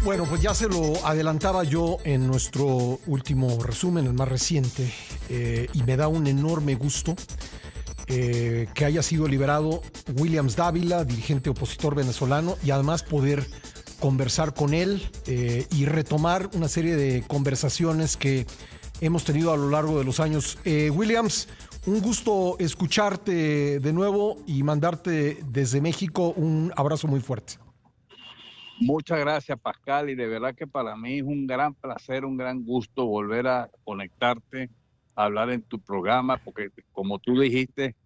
Bueno, pues ya se lo adelantaba yo en nuestro último resumen, el más reciente, y me da un enorme gusto que haya sido liberado Williams Dávila, dirigente opositor venezolano, y además poder conversar con él y retomar una serie de conversaciones que hemos tenido a lo largo de los años. Williams, un gusto escucharte de nuevo y mandarte desde México un abrazo muy fuerte. Muchas gracias, Pascal, y de verdad que para mí es un gran placer, un gran gusto volver a conectarte, a hablar en tu programa, porque como tú dijiste,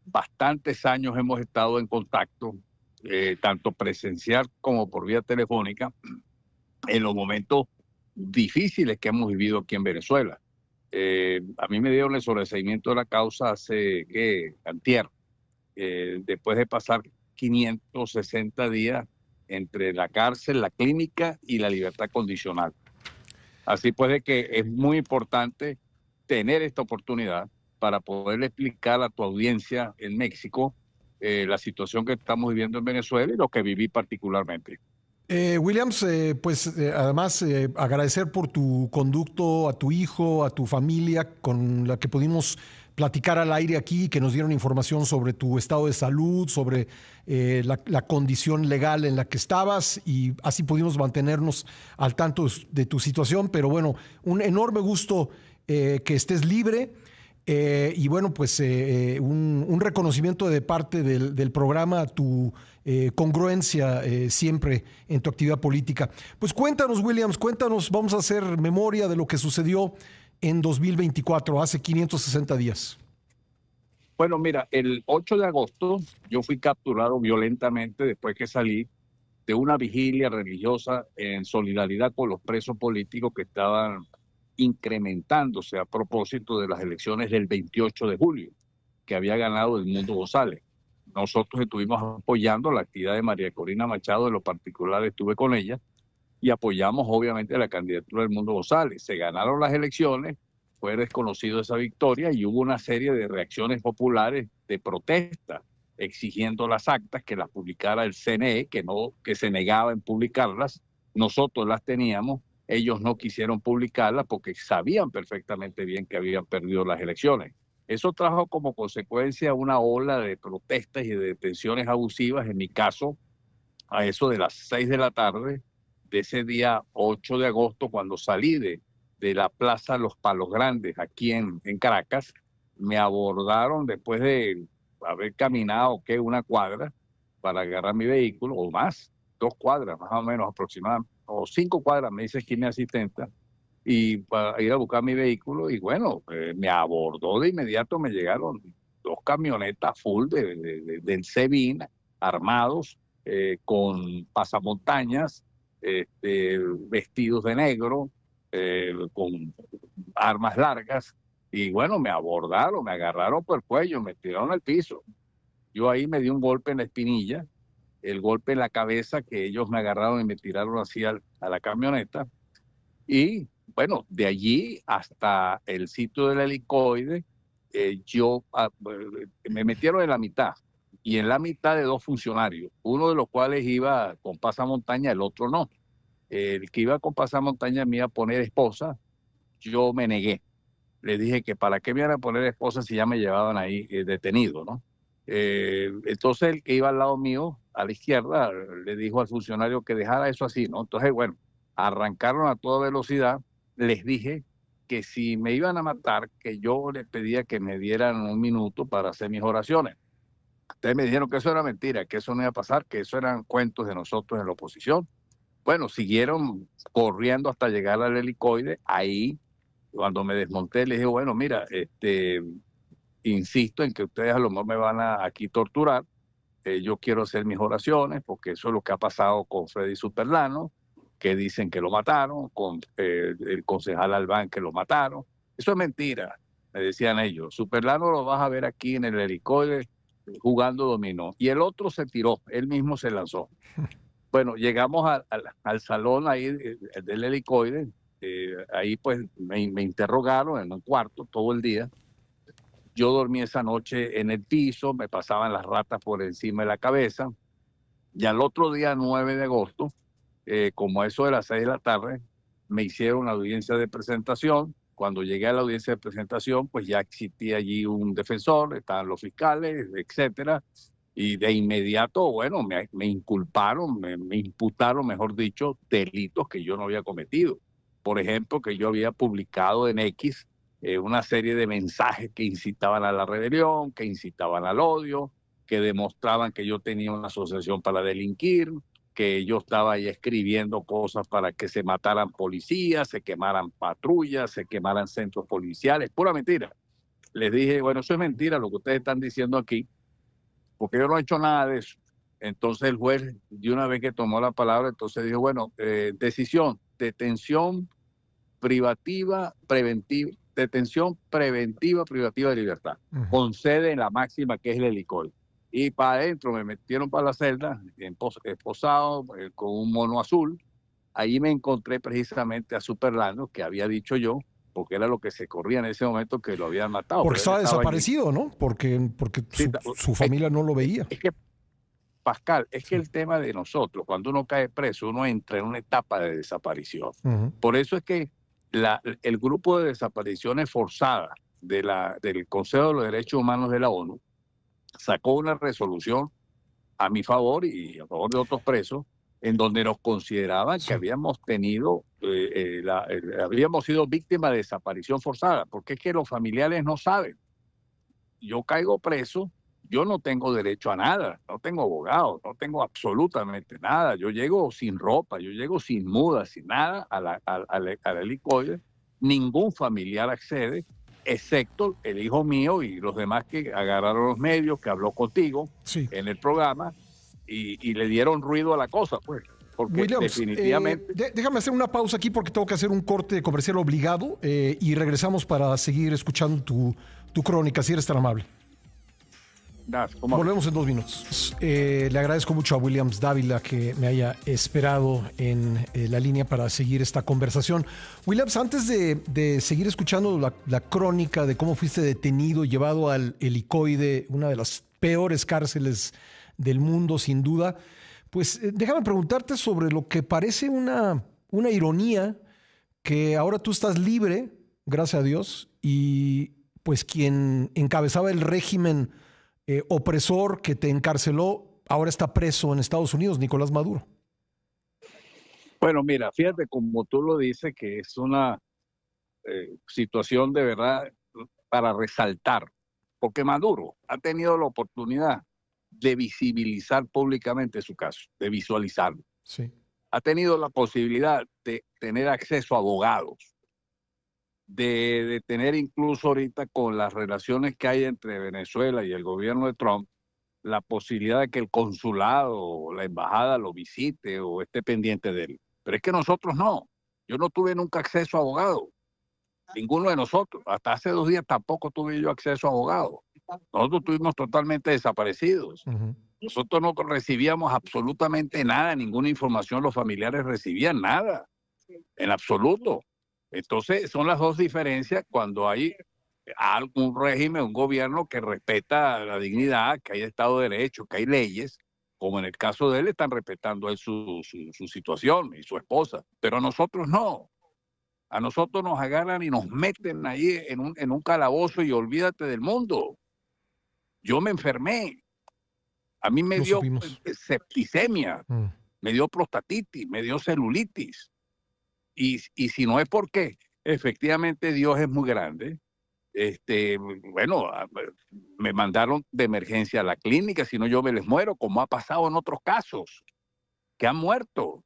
bastantes años hemos estado en contacto, tanto presencial como por vía telefónica, en los momentos difíciles que hemos vivido aquí en Venezuela. A mí me dieron el sobreseimiento de la causa hace, antier, después de pasar 560 días entre la cárcel, la clínica y la libertad condicional. Así pues de que es muy importante tener esta oportunidad para poder explicar a tu audiencia en México la situación que estamos viviendo en Venezuela y lo que viví particularmente. Williams, además agradecer por tu conducto a tu hijo, a tu familia, con la que pudimos platicar al aire aquí, que nos dieron información sobre tu estado de salud, sobre la condición legal en la que estabas, y así pudimos mantenernos al tanto de tu situación. Pero bueno, un enorme gusto que estés libre. Y bueno, pues un reconocimiento de parte del programa a tu congruencia siempre en tu actividad política. Pues cuéntanos, Williams, cuéntanos, vamos a hacer memoria de lo que sucedió en 2024, hace 560 días. Bueno, mira, el 8 de agosto yo fui capturado violentamente después que salí de una vigilia religiosa en solidaridad con los presos políticos que estaban incrementándose a propósito de las elecciones del 28 de julio, que había ganado Edmundo González. Nosotros estuvimos apoyando la actividad de María Corina Machado, en lo particular estuve con ella, y apoyamos obviamente la candidatura de Edmundo González. Se ganaron las elecciones, fue desconocido esa victoria y hubo una serie de reacciones populares de protesta exigiendo las actas, que las publicara el CNE, que se negaba en publicarlas. Nosotros las teníamos, ellos no quisieron publicarlas porque sabían perfectamente bien que habían perdido las elecciones. Eso trajo como consecuencia una ola de protestas y de detenciones abusivas. En mi caso, a eso de las 6 de la tarde de ese día 8 de agosto, cuando salí de la Plaza Los Palos Grandes, aquí en Caracas, me abordaron después de haber caminado una cuadra para agarrar mi vehículo, o más, 2 cuadras más o menos aproximadamente, o 5 cuadras, me dice aquí mi asistente, y para ir a buscar mi vehículo. Y bueno, me abordó de inmediato, me llegaron 2 camionetas full del SEBIN, armados, con pasamontañas, vestidos de negro, con armas largas. Y bueno, me abordaron, me agarraron por el cuello, me tiraron al piso. Yo ahí me di un golpe en la espinilla, el golpe en la cabeza, que ellos me agarraron y me tiraron así a la camioneta. Y bueno, de allí hasta el sitio del helicoide, me metieron en la mitad, y en la mitad de 2 funcionarios, uno de los cuales iba con pasamontaña, el otro no. El que iba con pasamontaña me iba a poner esposa, yo me negué. Le dije que para qué me iban a poner esposa si ya me llevaban ahí detenido, ¿no? Entonces el que iba al lado mío, a la izquierda, le dijo al funcionario que dejara eso así, ¿no? Entonces, bueno, arrancaron a toda velocidad. Les dije que si me iban a matar, que yo les pedía que me dieran un minuto para hacer mis oraciones. Ustedes me dijeron que eso era mentira, que eso no iba a pasar, que eso eran cuentos de nosotros en la oposición. Bueno, siguieron corriendo hasta llegar al helicoide. Ahí, cuando me desmonté, les dije, bueno, mira, insisto en que ustedes a lo mejor me van a aquí torturar. Yo quiero hacer mis oraciones, porque eso es lo que ha pasado con Freddy Superlano, que dicen que lo mataron, con el concejal Albán, que lo mataron. Eso es mentira, me decían ellos. Superlano lo vas a ver aquí en el helicoide jugando dominó. Y el otro se tiró, él mismo se lanzó. Bueno, llegamos al salón ahí del helicoide. Ahí pues me interrogaron en un cuarto todo el día. Yo dormí esa noche en el piso, me pasaban las ratas por encima de la cabeza. Y al otro día, 9 de agosto, como a eso de las 6 de la tarde, me hicieron una audiencia de presentación. Cuando llegué a la audiencia de presentación, pues ya existía allí un defensor, estaban los fiscales, etcétera, y de inmediato, bueno, me inculparon, me imputaron, mejor dicho, delitos que yo no había cometido. Por ejemplo, que yo había publicado en X una serie de mensajes que incitaban a la rebelión, que incitaban al odio, que demostraban que yo tenía una asociación para delinquir, que yo estaba ahí escribiendo cosas para que se mataran policías, se quemaran patrullas, se quemaran centros policiales, pura mentira. Les dije, bueno, eso es mentira lo que ustedes están diciendo aquí, porque yo no he hecho nada de eso. Entonces el juez, de una vez que tomó la palabra, entonces dijo, bueno, decisión, detención preventiva privativa de libertad, con sede en la máxima que es el Helicoide. Y para adentro me metieron para la celda, esposado, con un mono azul. Ahí me encontré precisamente a Superlano, que había dicho yo, porque era lo que se corría en ese momento, que lo habían matado. Porque Pero él estaba estaba allí. desaparecido, ¿no? Porque Sí, su familia no lo veía. es que, Pascal, es que Sí. el tema de nosotros, cuando uno cae preso, uno entra en una etapa de desaparición. Ujú. Por eso es que el grupo de desapariciones forzadas del Consejo de los Derechos Humanos de la ONU sacó una resolución a mi favor y a favor de otros presos, en donde nos consideraban que Sí. habíamos sido víctimas de desaparición forzada, porque es que los familiares no saben. Yo caigo preso, yo no tengo derecho a nada, no tengo abogado, no tengo absolutamente nada. Yo llego sin ropa, yo llego sin muda, sin nada al helicoide. Ningún familiar accede, excepto el hijo mío y los demás que agarraron los medios, que habló contigo Sí. en el programa y le dieron ruido a la cosa, pues, porque Williams, definitivamente... déjame hacer una pausa aquí porque tengo que hacer un corte comercial obligado y regresamos para seguir escuchando tu crónica, si eres tan amable. Volvemos en 2 minutos. Le agradezco mucho a Williams Dávila que me haya esperado en la línea para seguir esta conversación. Williams, antes de seguir escuchando la crónica de cómo fuiste detenido, llevado al helicoide, una de las peores cárceles del mundo, sin duda, pues déjame preguntarte sobre lo que parece una ironía, que ahora tú estás libre, gracias a Dios, y pues quien encabezaba el régimen opresor que te encarceló, ahora está preso en Estados Unidos, Nicolás Maduro. Bueno, mira, fíjate como tú lo dices, que es una situación de verdad para resaltar, porque Maduro ha tenido la oportunidad de visibilizar públicamente su caso, de visualizarlo. Sí. Ha tenido la posibilidad de tener acceso a abogados, de tener incluso ahorita con las relaciones que hay entre Venezuela y el gobierno de Trump, la posibilidad de que el consulado o la embajada lo visite o esté pendiente de él. Pero es que nosotros no. Yo no tuve nunca acceso a abogado. Ninguno de nosotros. Hasta hace 2 días tampoco tuve yo acceso a abogado. Nosotros estuvimos totalmente desaparecidos. Nosotros no recibíamos absolutamente nada, ninguna información, los familiares recibían nada, en absoluto. Entonces, son las dos diferencias cuando hay algún régimen, un gobierno que respeta la dignidad, que hay Estado de Derecho, que hay leyes, como en el caso de él, están respetando él su situación y su esposa, pero a nosotros no. A nosotros nos agarran y nos meten ahí en un calabozo y olvídate del mundo. Yo me enfermé, a mí me Lo dio supimos. septicemia, me dio prostatitis, me dio celulitis. Y si no es porque efectivamente Dios es muy grande, bueno, me mandaron de emergencia a la clínica, si no yo me les muero, como ha pasado en otros casos, que han muerto.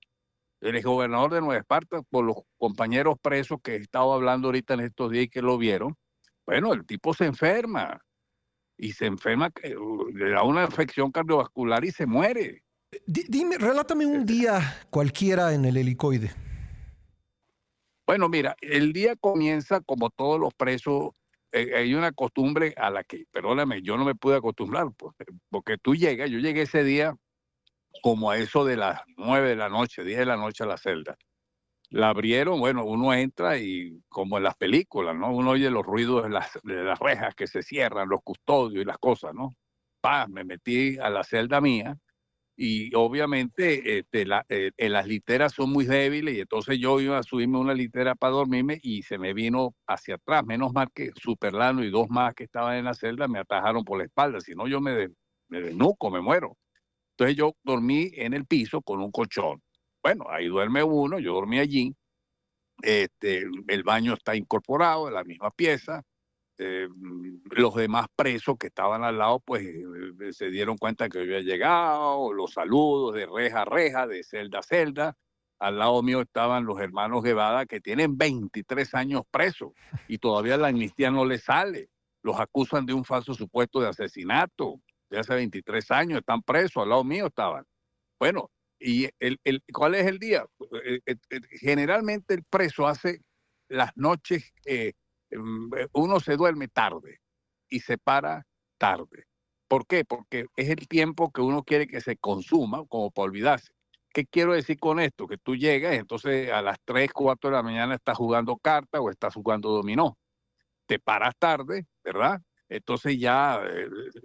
El exgobernador de Nueva Esparta, por los compañeros presos que he estado hablando ahorita en estos días y que lo vieron, bueno, el tipo se enferma y se enferma, le da una infección cardiovascular y se muere. Dime, relátame un día cualquiera en el helicoide. Bueno, mira, el día comienza como todos los presos. Hay una costumbre a la que, perdóname, yo no me pude acostumbrar, pues, porque tú llegas, yo llegué ese día como a eso de las 9 de la noche, 10 de la noche a la celda. La abrieron, bueno, uno entra y como en las películas, ¿no? Uno oye los ruidos de las rejas que se cierran, los custodios y las cosas, ¿no? Me metí a la celda mía y obviamente las literas son muy débiles y entonces yo iba a subirme una litera para dormirme y se me vino hacia atrás. Menos mal que Superlano y dos más que estaban en la celda me atajaron por la espalda, si no yo me desnuco, me muero. Entonces yo dormí en el piso con un colchón. Bueno, ahí duerme uno, yo dormí allí. El baño está incorporado en la misma pieza. Los demás presos que estaban al lado, pues se dieron cuenta que yo había llegado, los saludos de reja a reja, de celda a celda. Al lado mío estaban los hermanos Guevara, que tienen 23 años presos y todavía la amnistía no les sale. Los acusan de un falso supuesto de asesinato de hace 23 años, están presos, al lado mío estaban. Bueno, ¿y cuál es el día? Generalmente el preso hace las noches, uno se duerme tarde y se para tarde. ¿Por qué? Porque es el tiempo que uno quiere que se consuma como para olvidarse. ¿Qué quiero decir con esto? Que tú llegas, entonces a las 3, 4 de la mañana estás jugando carta o estás jugando dominó. Te paras tarde, ¿verdad? Entonces ya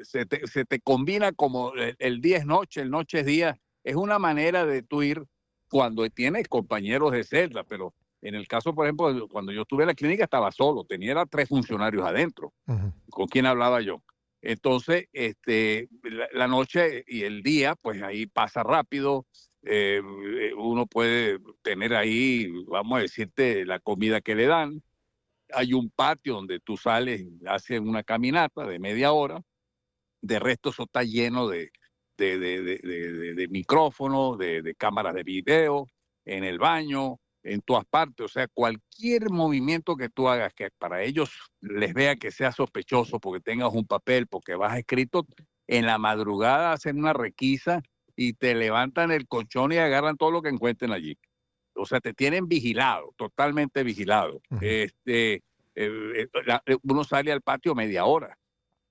se te combina como el día es noche, el noche es día. Es una manera de tú ir cuando tienes compañeros de celda, pero en el caso, por ejemplo, cuando yo estuve en la clínica estaba solo, tenía 3 funcionarios adentro. Ujú. ¿Con quién hablaba yo? Entonces, la noche y el día, pues ahí pasa rápido. Uno puede tener ahí, vamos a decirte, la comida que le dan. Hay un patio donde tú sales y haces una caminata de media hora. De resto, eso está lleno de micrófonos, de cámaras de video, en el baño, en todas partes. O sea, cualquier movimiento que tú hagas que para ellos les vea que sea sospechoso porque tengas un papel, porque vas escrito, en la madrugada hacen una requisa y te levantan el colchón y agarran todo lo que encuentren allí. O sea, te tienen vigilado, totalmente vigilado. Ujú. Uno sale al patio media hora,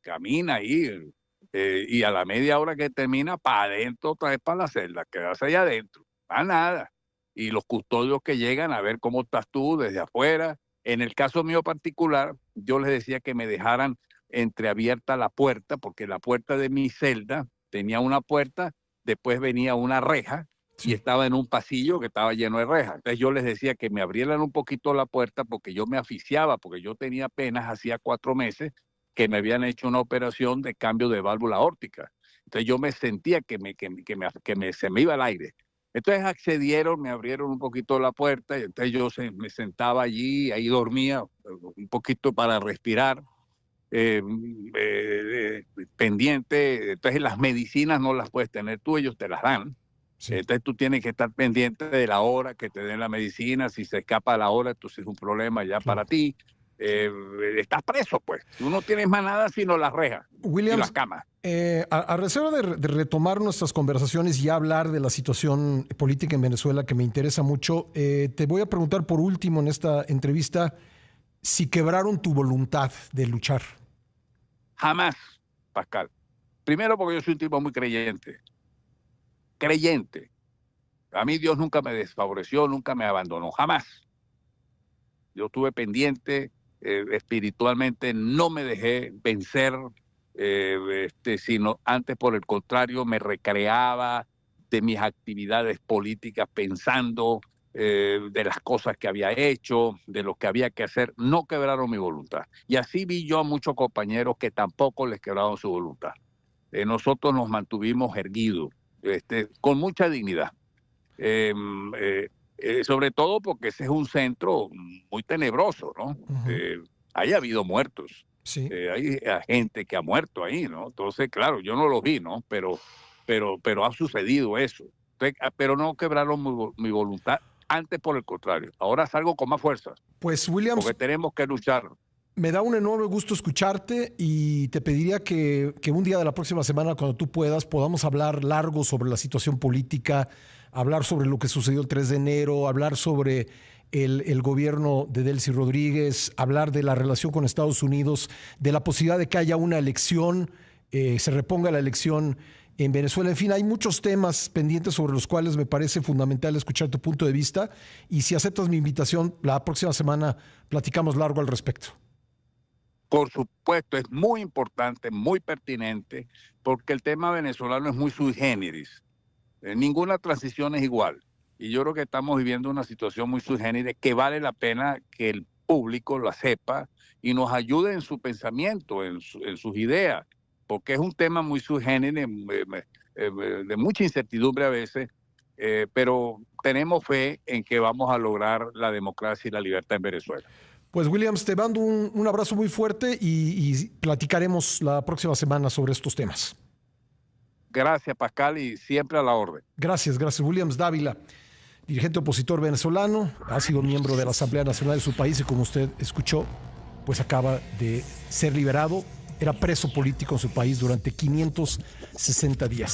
camina ahí, y a la media hora que termina, para adentro, otra vez para la celda, quedarse allá adentro, para nada. Y los custodios que llegan a ver cómo estás tú desde afuera. En el caso mío particular, yo les decía que me dejaran entreabierta la puerta, porque la puerta de mi celda tenía una puerta, después venía una reja, y Sí. estaba en un pasillo que estaba lleno de rejas. Entonces yo les decía que me abrieran un poquito la puerta porque yo me asfixiaba, porque yo tenía apenas, hacía 4 meses, que me habían hecho una operación de cambio de válvula aórtica. Entonces yo me sentía se me iba el aire. Entonces accedieron, me abrieron un poquito la puerta y entonces me sentaba allí, ahí dormía un poquito para respirar, eh, pendiente. Entonces las medicinas no las puedes tener tú, ellos te las dan. Sí. Entonces tú tienes que estar pendiente de la hora que te den la medicina. Si se escapa la hora, entonces es un problema ya para Claro. ti. Eh, Estás preso, pues. Tú no tienes más nada sino las rejas y las Williams, camas. a reserva de retomar nuestras conversaciones y hablar de la situación política en Venezuela, que me interesa mucho, te voy a preguntar por último en esta entrevista si quebraron tu voluntad de luchar. Jamás, Pascal. Primero porque yo soy un tipo muy creyente. Creyente. A mí Dios nunca me desfavoreció, nunca me abandonó, jamás. Yo estuve pendiente, espiritualmente no me dejé vencer, sino antes por el contrario me recreaba de mis actividades políticas pensando de las cosas que había hecho, de lo que había que hacer. No quebraron mi voluntad. Y así vi yo a muchos compañeros que tampoco les quebraron su voluntad. Nosotros nos mantuvimos erguidos, con mucha dignidad. Eh, eh, Sobre todo porque ese es un centro muy tenebroso, ¿no? Ujú. Ahí ha habido muertos, Sí. hay gente que ha muerto ahí, ¿no? Entonces, claro, yo no lo vi, ¿no? Pero ha sucedido eso. Entonces, pero no quebraron mi voluntad, antes por el contrario. Ahora salgo con más fuerza, Pues Williams, porque tenemos que luchar. me da un enorme gusto escucharte y te pediría que un día de la próxima semana, cuando tú puedas, podamos hablar largo sobre la situación política, hablar sobre lo que sucedió el 3 de enero, hablar sobre el gobierno de Delcy Rodríguez, hablar de la relación con Estados Unidos, de la posibilidad de que haya una elección, se reponga la elección en Venezuela. En fin, hay muchos temas pendientes sobre los cuales me parece fundamental escuchar tu punto de vista y si aceptas mi invitación, la próxima semana platicamos largo al respecto. Por supuesto, es muy importante, muy pertinente, porque el tema venezolano es muy sui generis. Ninguna transición es igual. Y yo creo que estamos viviendo una situación muy sui generis que vale la pena que el público lo sepa y nos ayude en su pensamiento, en sus ideas, porque es un tema muy sui generis, de mucha incertidumbre a veces, pero tenemos fe en que vamos a lograr la democracia y la libertad en Venezuela. Pues Williams, te mando un abrazo muy fuerte y platicaremos la próxima semana sobre estos temas. Gracias, Pascal, y siempre a la orden. Gracias. Williams Dávila, dirigente opositor venezolano, ha sido miembro de la Asamblea Nacional de su país y como usted escuchó, pues acaba de ser liberado. Era preso político en su país durante 560 días.